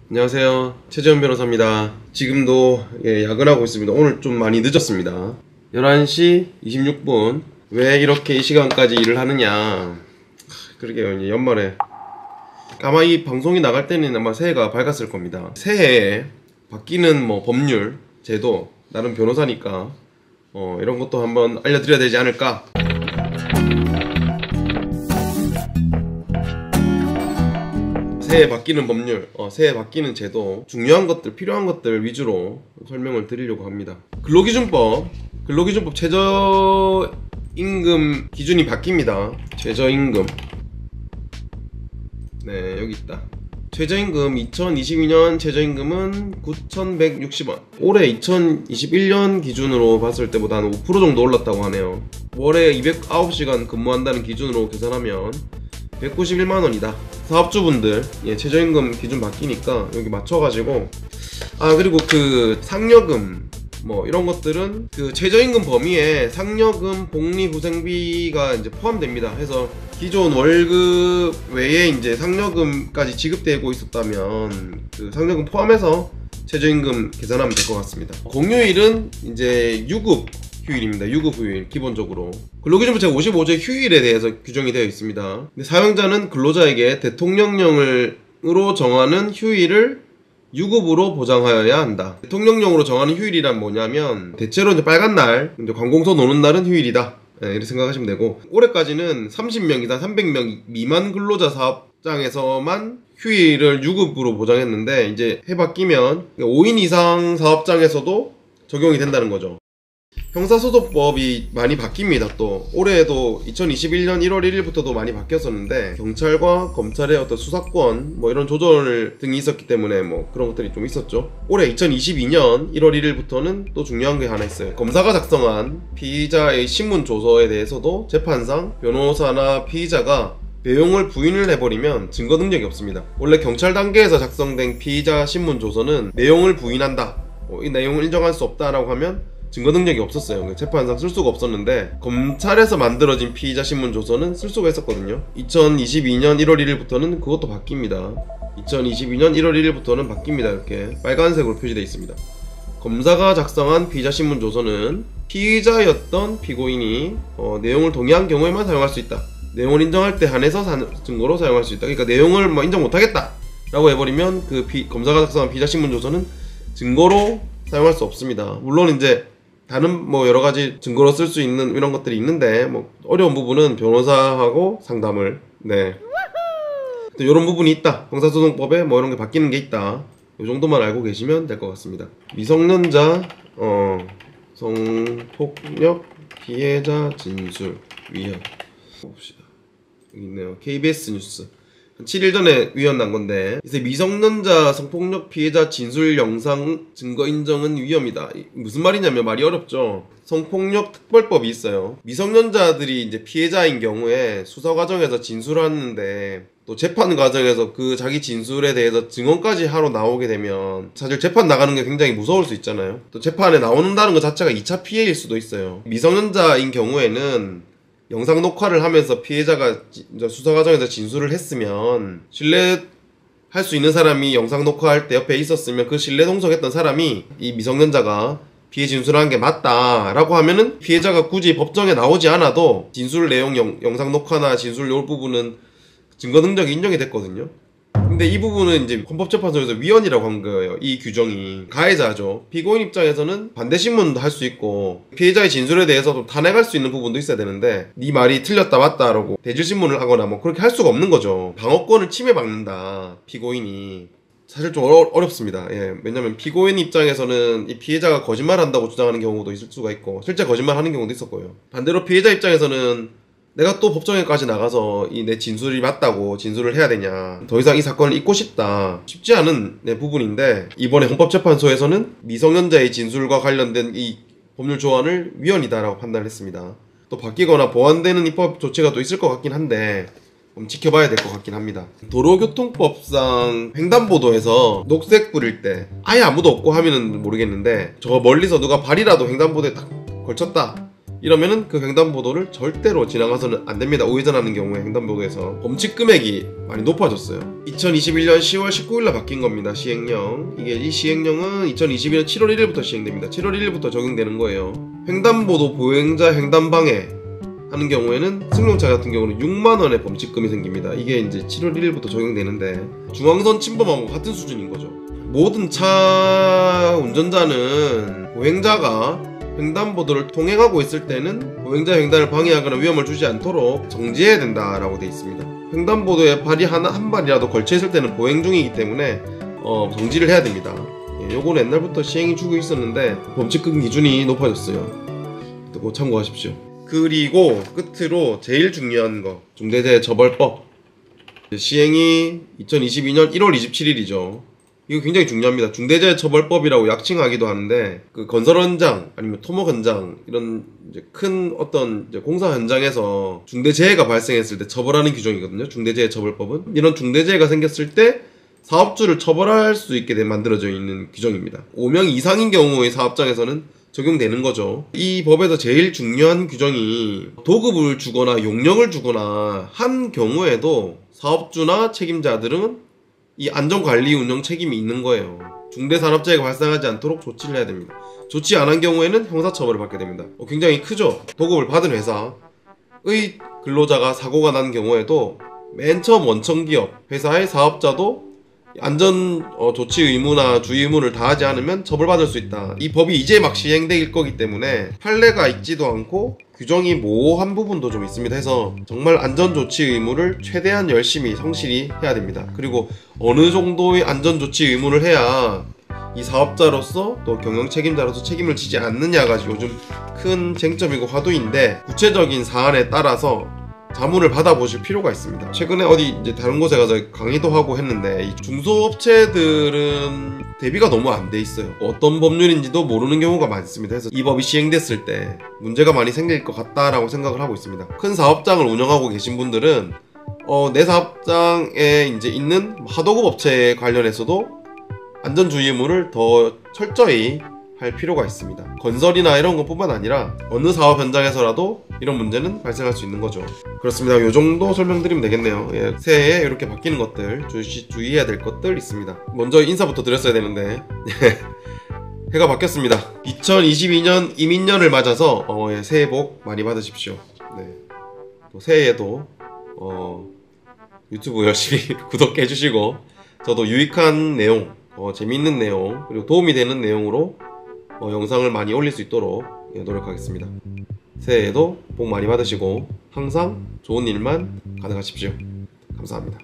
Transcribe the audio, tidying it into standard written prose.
안녕하세요, 최재현 변호사입니다. 지금도 야근하고 있습니다. 오늘 좀 많이 늦었습니다. 11시 26분. 왜 이렇게 이 시간까지 일을 하느냐. 그러게요, 이제 연말에 아마 이 방송이 나갈 때는 아마 새해가 밝았을 겁니다. 새해에 바뀌는 법률, 제도, 나름 변호사니까 이런 것도 한번 알려드려야 되지 않을까. 새해 바뀌는 법률, 새해 바뀌는 제도, 중요한 것들, 필요한 것들 위주로 설명을 드리려고 합니다. 근로기준법 최저임금 기준이 바뀝니다. 최저임금, 네, 여기 있다. 최저임금 2022년 최저임금은 9,160원. 올해 2021년 기준으로 봤을 때보다 한 5% 정도 올랐다고 하네요. 월에 209시간 근무한다는 기준으로 계산하면 191만원이다. 사업주분들 최저임금 기준 바뀌니까 여기 맞춰가지고, 그리고 그 상여금 이런 것들은 그 최저임금 범위에 상여금, 복리후생비가 이제 포함됩니다. 해서 기존 월급 외에 이제 상여금까지 지급되고 있었다면 그 상여금 포함해서 최저임금 계산하면 될 것 같습니다. 공휴일은 이제 유급 휴일입니다. 유급 휴일 기본적으로. 근로기준법 제55조의 휴일에 대해서 규정이 되어 있습니다. 근데 사용자는 근로자에게 대통령령으로 정하는 휴일을 유급으로 보장하여야 한다. 대통령령으로 정하는 휴일이란 뭐냐면 대체로 이제 빨간 날, 이제 관공서 노는 날은 휴일이다. 이렇게 생각하시면 되고, 올해까지는 30명 이상 300명 미만 근로자 사업장에서만 휴일을 유급으로 보장했는데, 이제 해 바뀌면 5인 이상 사업장에서도 적용이 된다는 거죠. 형사소송법이 많이 바뀝니다. 또 올해에도 2021년 1월 1일부터도 많이 바뀌었었는데, 경찰과 검찰의 어떤 수사권 이런 조절 등이 있었기 때문에 그런 것들이 좀 있었죠. 올해 2022년 1월 1일부터는 또 중요한 게 하나 있어요. 검사가 작성한 피의자의 신문조서에 대해서도 재판상 변호사나 피의자가 내용을 부인을 해버리면 증거 능력이 없습니다. 원래 경찰 단계에서 작성된 피의자 신문조서는 내용을 부인한다, 이 내용을 인정할 수 없다라고 하면 증거 능력이 없었어요. 재판상 쓸 수가 없었는데, 검찰에서 만들어진 피의자 신문조서는 쓸 수가 있었거든요. 2022년 1월 1일부터는 그것도 바뀝니다. 2022년 1월 1일부터는 바뀝니다. 이렇게 빨간색으로 표시되어 있습니다. 검사가 작성한 피의자 신문조서는 피의자였던 피고인이 내용을 동의한 경우에만 사용할 수 있다. 내용을 인정할 때 한해서 증거로 사용할 수 있다. 그러니까 내용을 인정 못하겠다 라고 해버리면 그 검사가 작성한 피의자 신문조서는 증거로 사용할 수 없습니다. 물론 이제 다른 여러가지 증거로 쓸 수 있는 이런 것들이 있는데, 어려운 부분은 변호사하고 상담을, 또 이런 부분이 있다. 형사소송법에 이런 게 바뀌는 게 있다. 이 정도만 알고 계시면 될 것 같습니다. 미성년자 성폭력 피해자 진술 위헌 봅시다. 여기 있네요. KBS 뉴스 7일 전에 위헌 난 건데, 이제 미성년자 성폭력 피해자 진술 영상 증거 인정은 위헌이다. 무슨 말이냐면, 말이 어렵죠. 성폭력 특별법이 있어요. 미성년자들이 이제 피해자인 경우에 수사 과정에서 진술하는데, 또 재판 과정에서 그 자기 진술에 대해서 증언까지 하러 나오게 되면 사실 재판 나가는 게 굉장히 무서울 수 있잖아요. 또 재판에 나온다는 것 자체가 2차 피해일 수도 있어요. 미성년자인 경우에는 영상 녹화를 하면서 피해자가 수사 과정에서 진술을 했으면, 신뢰할 수 있는 사람이 영상 녹화할 때 옆에 있었으면 그 신뢰 동석했던 사람이 이 미성년자가 피해 진술한 게 맞다라고 하면은 피해자가 굳이 법정에 나오지 않아도 진술 내용 영상 녹화나 진술 요 부분은 증거 능력이 인정이 됐거든요. 근데 이 부분은 이제 헌법재판소에서 위헌이라고 한 거예요. 이 규정이 가해자죠. 피고인 입장에서는 반대 신문도 할 수 있고, 피해자의 진술에 대해서도 탄핵할 수 있는 부분도 있어야 되는데, 네 말이 틀렸다 맞다라고 대질 신문을 하거나 그렇게 할 수가 없는 거죠. 방어권을 침해받는다, 피고인이. 사실 좀 어렵습니다. 왜냐면 피고인 입장에서는 이 피해자가 거짓말한다고 주장하는 경우도 있을 수가 있고, 실제 거짓말하는 경우도 있었고요. 반대로 피해자 입장에서는 내가 또 법정에까지 나가서 내 진술이 맞다고 진술을 해야 되냐, 더 이상 이 사건을 잊고 싶다, 쉽지 않은 부분인데, 이번에 헌법재판소에서는 미성년자의 진술과 관련된 이 법률 조항을 위헌이다라고 판단을 했습니다. 또 바뀌거나 보완되는 입법 조치가 또 있을 것 같긴 한데 좀 지켜봐야 될 것 같긴 합니다. 도로교통법상 횡단보도에서 녹색 불일 때 아예 아무도 없고 하면은 모르겠는데, 저 멀리서 누가 발이라도 횡단보도에 딱 걸쳤다 이러면은 그 횡단보도를 절대로 지나가서는 안 됩니다. 우회전하는 경우에 횡단보도에서 범칙 금액이 많이 높아졌어요. 2021년 10월 19일날 바뀐 겁니다. 시행령. 이 시행령은 2021년 7월 1일부터 시행됩니다. 7월 1일부터 적용되는 거예요. 횡단보도 보행자 횡단방해 하는 경우에는 승용차 같은 경우는 6만원의 범칙금이 생깁니다. 이게 이제 7월 1일부터 적용되는데 중앙선 침범하고 같은 수준인 거죠. 모든 차 운전자는 보행자가 횡단보도를 통행하고 있을 때는 보행자 횡단을 방해하거나 위험을 주지 않도록 정지해야 된다라고 되어 있습니다. 횡단보도에 발이 한 발이라도 걸쳐 있을 때는 보행 중이기 때문에 정지를 해야 됩니다. 요거는 옛날부터 시행이 주고 있었는데 범칙금 기준이 높아졌어요. 또 참고하십시오. 그리고 끝으로 제일 중요한 거, 중대재해처벌법 시행이 2022년 1월 27일이죠. 이거 굉장히 중요합니다. 중대재해처벌법이라고 약칭하기도 하는데 그 건설 현장 아니면 토목 현장 이런 이제 큰 어떤 이제 공사 현장에서 중대재해가 발생했을 때 처벌하는 규정이거든요. 중대재해처벌법은 이런 중대재해가 생겼을 때 사업주를 처벌할 수 있게 만들어져 있는 규정입니다. 5명 이상인 경우의 사업장에서는 적용되는 거죠. 이 법에서 제일 중요한 규정이 도급을 주거나 용역을 주거나 한 경우에도 사업주나 책임자들은 이 안전관리 운영 책임이 있는 거예요. 중대산업재해가 발생하지 않도록 조치를 해야 됩니다. 조치 안 한 경우에는 형사처벌을 받게 됩니다. 굉장히 크죠. 도급을 받은 회사의 근로자가 사고가 난 경우에도 맨 처음 원청기업 회사의 사업자도 안전 조치 의무나 주의 의무를 다하지 않으면 처벌받을 수 있다. 이 법이 이제 막 시행될 거기 때문에 판례가 있지도 않고 규정이 모호한 부분도 좀 있습니다. 해서 정말 안전 조치 의무를 최대한 열심히 성실히 해야 됩니다. 그리고 어느 정도의 안전 조치 의무를 해야 이 사업자로서 또 경영 책임자로서 책임을 지지 않느냐가 요즘 큰 쟁점이고 화두인데 구체적인 사안에 따라서 자문을 받아보실 필요가 있습니다. 최근에 어디 이제 다른 곳에 가서 강의도 하고 했는데 이 중소업체들은 대비가 너무 안 돼 있어요. 어떤 법률인지도 모르는 경우가 많습니다. 그래서 이 법이 시행됐을 때 문제가 많이 생길 것 같다라고 생각을 하고 있습니다. 큰 사업장을 운영하고 계신 분들은 내 사업장에 이제 있는 하도급 업체에 관련해서도 안전주의 의무를 더 철저히 할 필요가 있습니다. 건설이나 이런 것뿐만 아니라 어느 사업 현장에서라도 이런 문제는 발생할 수 있는 거죠. 그렇습니다. 요 정도 설명드리면 되겠네요. 새해에 이렇게 바뀌는 것들, 주의해야 될 것들 있습니다. 먼저 인사부터 드렸어야 되는데 해가 바뀌었습니다. 2022년 이민년을 맞아서 새해 복 많이 받으십시오. 또 새해에도 유튜브 열심히 구독해 주시고 저도 유익한 내용, 재미있는 내용, 그리고 도움이 되는 내용으로 영상을 많이 올릴 수 있도록 노력하겠습니다. 새해에도 복 많이 받으시고 항상 좋은 일만 가득하십시오. 감사합니다.